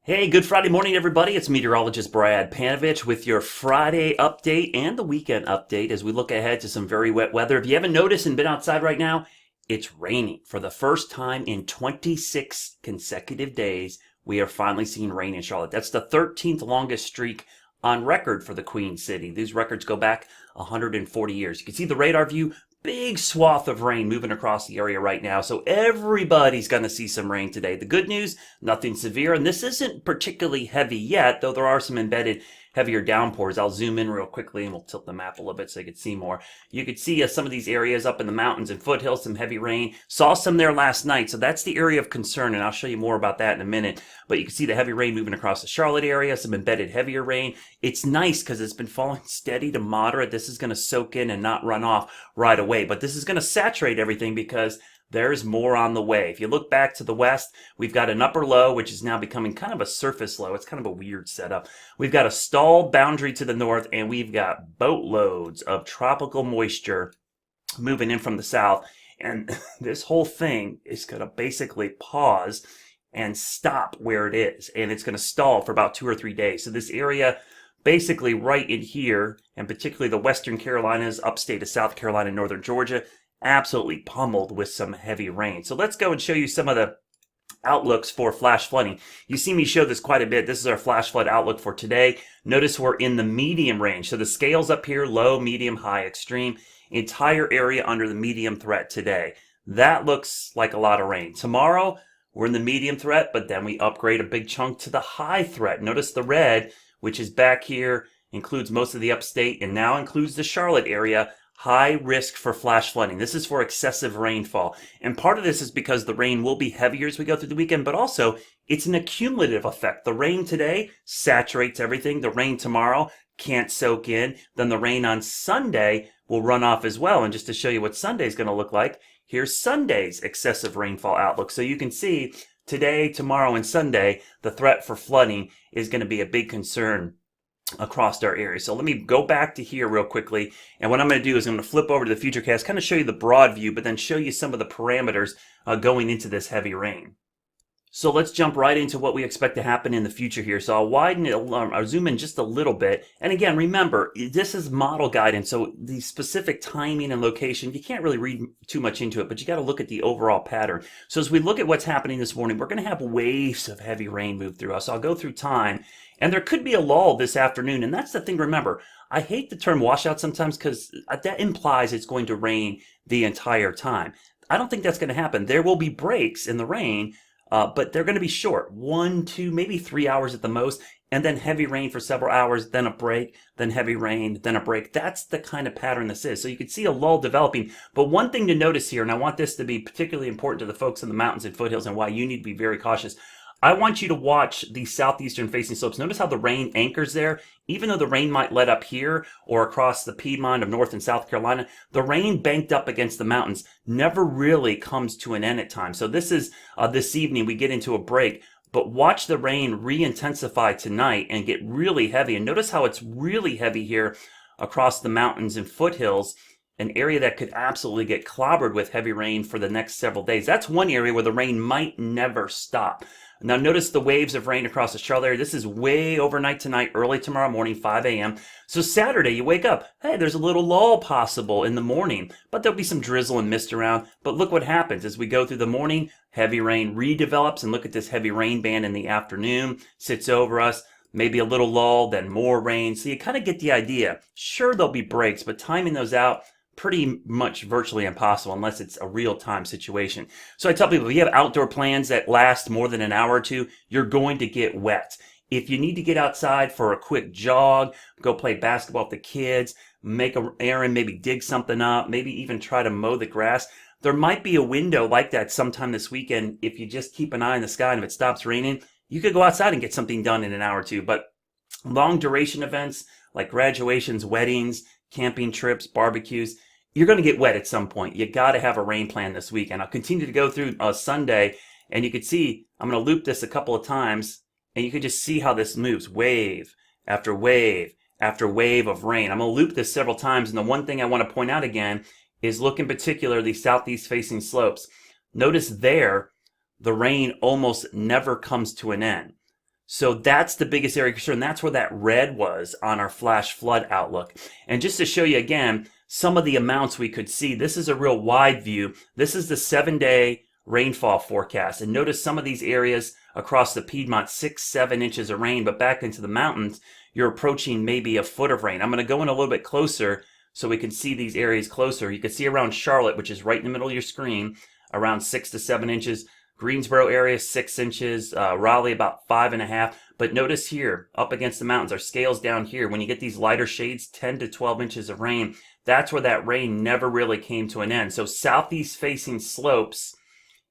Hey, good Friday morning, everybody. It's meteorologist Brad Panovich with your Friday update and the weekend update as we look ahead to some very wet weather. If you haven't noticed and been outside right now, it's raining. For the first time in 26 consecutive days, we are finally seeing rain in Charlotte. That's the 13th longest streak on record for the Queen City. These records go back 140 years. You can see the radar view, big swath of rain moving across the area right now. So everybody's going to see some rain today. The good news, nothing severe. And this isn't particularly heavy yet, though there are some embedded heavier downpours. I'll zoom in real quickly and we'll tilt the map a little bit so you can see more. You could see some of these areas up in the mountains and foothills, some heavy rain. Saw some there last night, so that's the area of concern, and I'll show you more about that in a minute. But you can see the heavy rain moving across the Charlotte area, some embedded heavier rain. It's nice because it's been falling steady to moderate. This is going to soak in and not run off right away, but this is going to saturate everything because there's more on the way. If you look back to the west, we've got an upper low, which is now becoming kind of a surface low. It's kind of a weird setup. We've got a stalled boundary to the north, and we've got boatloads of tropical moisture moving in from the south. And this whole thing is going to basically pause and stop where it is. And it's going to stall for about 2 or 3 days. So this area basically right in here, and particularly the western Carolinas, upstate of South Carolina, northern Georgia, absolutely pummeled with some heavy rain. So let's go and show you some of the outlooks for flash flooding. You see me show this quite a bit. This is our flash flood outlook for today. Notice we're in the medium range. So the scales up here, low, medium, high, extreme. Entire area under the medium threat today. That looks like a lot of rain. Tomorrow, we're in the medium threat, but then we upgrade a big chunk to the high threat. Notice the red, which is back here, includes most of the upstate and now includes the Charlotte area. High risk for flash flooding. This is for excessive rainfall. And part of this is because the rain will be heavier as we go through the weekend, but also it's an accumulative effect. The rain today saturates everything. The rain tomorrow can't soak in. Then the rain on Sunday will run off as well. And just to show you what Sunday is going to look like, here's Sunday's excessive rainfall outlook. So you can see today, tomorrow, and Sunday, the threat for flooding is going to be a big concern across our area. So let me go back to here real quickly. And what I'm going to do is I'm going to flip over to the Futurecast, kind of show you the broad view, but then show you some of the parameters going into this heavy rain. So let's jump right into what we expect to happen in the future here. So I'll widen it, I'll zoom in just a little bit. And again, remember, this is model guidance. So the specific timing and location, you can't really read too much into it, but you got to look at the overall pattern. So as we look at what's happening this morning, we're going to have waves of heavy rain move through us. I'll go through time. And there could be a lull this afternoon. And that's the thing, remember, I hate the term washout sometimes because that implies it's going to rain the entire time. I don't think that's going to happen. There will be breaks in the rain, but they're going to be short, 1, 2, maybe 3 hours at the most, and then heavy rain for several hours, then a break, then heavy rain, then a break. That's the kind of pattern this is. So you can see a lull developing. But one thing to notice here, and I want this to be particularly important to the folks in the mountains and foothills and why you need to be very cautious, I want you to watch the southeastern facing slopes. Notice how the rain anchors there. Even though the rain might let up here or across the Piedmont of North and South Carolina, the rain banked up against the mountains never really comes to an end at times. So this is this evening we get into a break, but watch the rain re-intensify tonight and get really heavy. And notice how it's really heavy here across the mountains and foothills, an area that could absolutely get clobbered with heavy rain for the next several days. That's one area where the rain might never stop. Now notice the waves of rain across the Charlotte area. This is way overnight tonight, early tomorrow morning, 5 a.m. So Saturday, you wake up, hey, there's a little lull possible in the morning, but there'll be some drizzle and mist around. But look what happens as we go through the morning, heavy rain redevelops, and look at this heavy rain band in the afternoon, sits over us, maybe a little lull, then more rain. So you kind of get the idea. Sure, there'll be breaks, but timing those out, pretty much virtually impossible unless it's a real-time situation. So I tell people, if you have outdoor plans that last more than an hour or two, you're going to get wet. If you need to get outside for a quick jog, go play basketball with the kids, make an errand, maybe dig something up, maybe even try to mow the grass, there might be a window like that sometime this weekend. If you just keep an eye on the sky and if it stops raining, you could go outside and get something done in an hour or two. But long duration events like graduations, weddings, camping trips, barbecues, you're going to get wet at some point. You got to have a rain plan this week. And I'll continue to go through Sunday, and you can see I'm going to loop this a couple of times, and you can just see how this moves, wave after wave after wave of rain. I'm going to loop this several times, and the one thing I want to point out again is look in particular the southeast facing slopes. Notice there, the rain almost never comes to an end. So that's the biggest area of concern. That's where that red was on our flash flood outlook. And just to show you again, some of the amounts we could see, this is a real wide view. This is the 7-day rainfall forecast. And notice some of these areas across the Piedmont, 6-7 inches of rain, but back into the mountains, you're approaching maybe a foot of rain. I'm going to go in a little bit closer so we can see these areas closer. You can see around Charlotte, which is right in the middle of your screen, around 6 to 7 inches. Greensboro area, 6 inches. Raleigh, about 5.5. But notice here, up against the mountains, our scales down here, when you get these lighter shades, 10 to 12 inches of rain, that's where that rain never really came to an end. So southeast facing slopes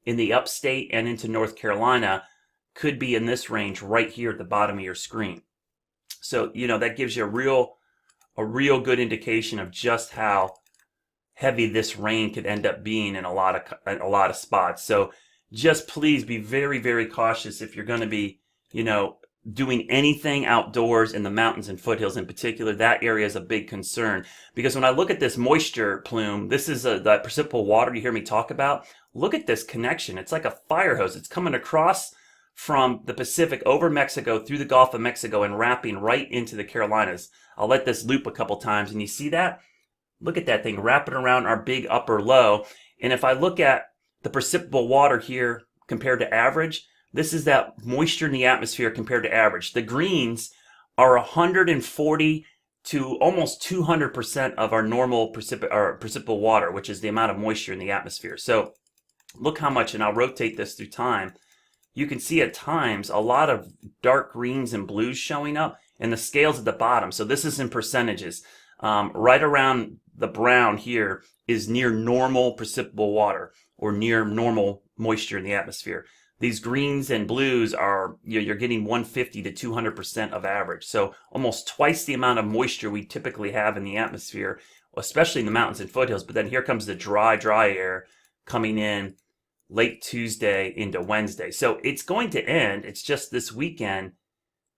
in the upstate and into North Carolina could be in this range right here at the bottom of your screen. So, that gives you a real good indication of just how heavy this rain could end up being in a lot of spots. So just please be very, very cautious if you're going to be, doing anything outdoors in the mountains and foothills in particular. That area is a big concern, because when I look at this moisture plume, this is the precipitable water you hear me talk about. Look at this connection. It's like a fire hose. It's coming across from the Pacific over Mexico through the Gulf of Mexico and wrapping right into the Carolinas. I'll let this loop a couple times, and you see that? Look at that thing wrapping around our big upper low. And if I look at the precipitable water here compared to average, this is that moisture in the atmosphere compared to average. The greens are 140 to almost 200% of our normal precipitable water, which is the amount of moisture in the atmosphere. So look how much, and I'll rotate this through time. You can see at times a lot of dark greens and blues showing up, and the scales at the bottom. So this is in percentages. Right around the brown here is near normal precipitable water, or near normal moisture in the atmosphere. These greens and blues are, you're getting 150 to 200% of average. So almost twice the amount of moisture we typically have in the atmosphere, especially in the mountains and foothills. But then here comes the dry air coming in late Tuesday into Wednesday. So it's going to end. It's just this weekend,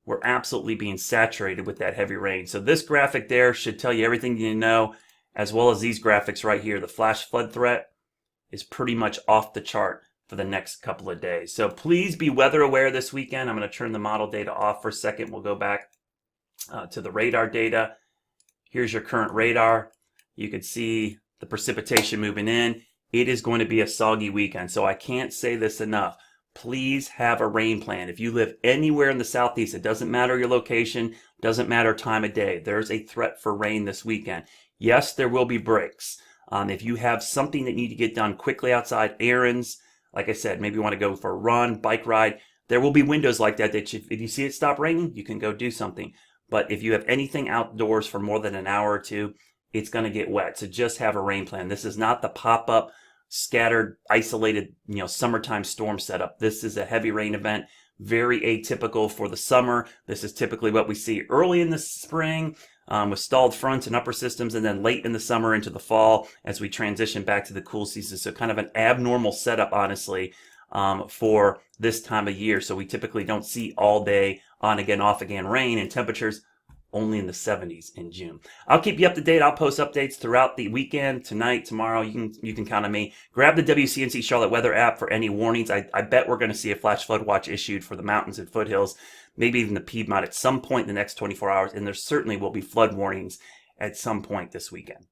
we're absolutely being saturated with that heavy rain. So this graphic there should tell you everything you need to know, as well as these graphics right here. The flash flood threat is pretty much off the chart for the next couple of days. So please be weather aware this weekend. I'm going to turn the model data off for a second. We'll go back to the radar data. Here's your current radar. You can see the precipitation moving in. It is going to be a soggy weekend, so I can't say this enough. Please have a rain plan. If you live anywhere in the southeast, it doesn't matter your location, doesn't matter time of day. There's a threat for rain this weekend. Yes, there will be breaks. If you have something that you need to get done quickly outside, errands, like I said, maybe you want to go for a run, bike ride, there will be windows like that if you see it stop raining, you can go do something. But if you have anything outdoors for more than an hour or two, it's going to get wet. So just have a rain plan. This is not the pop-up, scattered, isolated, summertime storm setup. This is a heavy rain event, very atypical for the summer. This is typically what we see early in the spring with stalled fronts and upper systems, and then late in the summer into the fall as we transition back to the cool season. So kind of an abnormal setup, honestly, for this time of year. So we typically don't see all day on again, off again rain, and temperatures only in the 70s in June. I'll keep you up to date. I'll post updates throughout the weekend, tonight, tomorrow. You can count on me. Grab the WCNC Charlotte Weather app for any warnings. I bet we're going to see a flash flood watch issued for the mountains and foothills, maybe even the Piedmont at some point in the next 24 hours. And there certainly will be flood warnings at some point this weekend.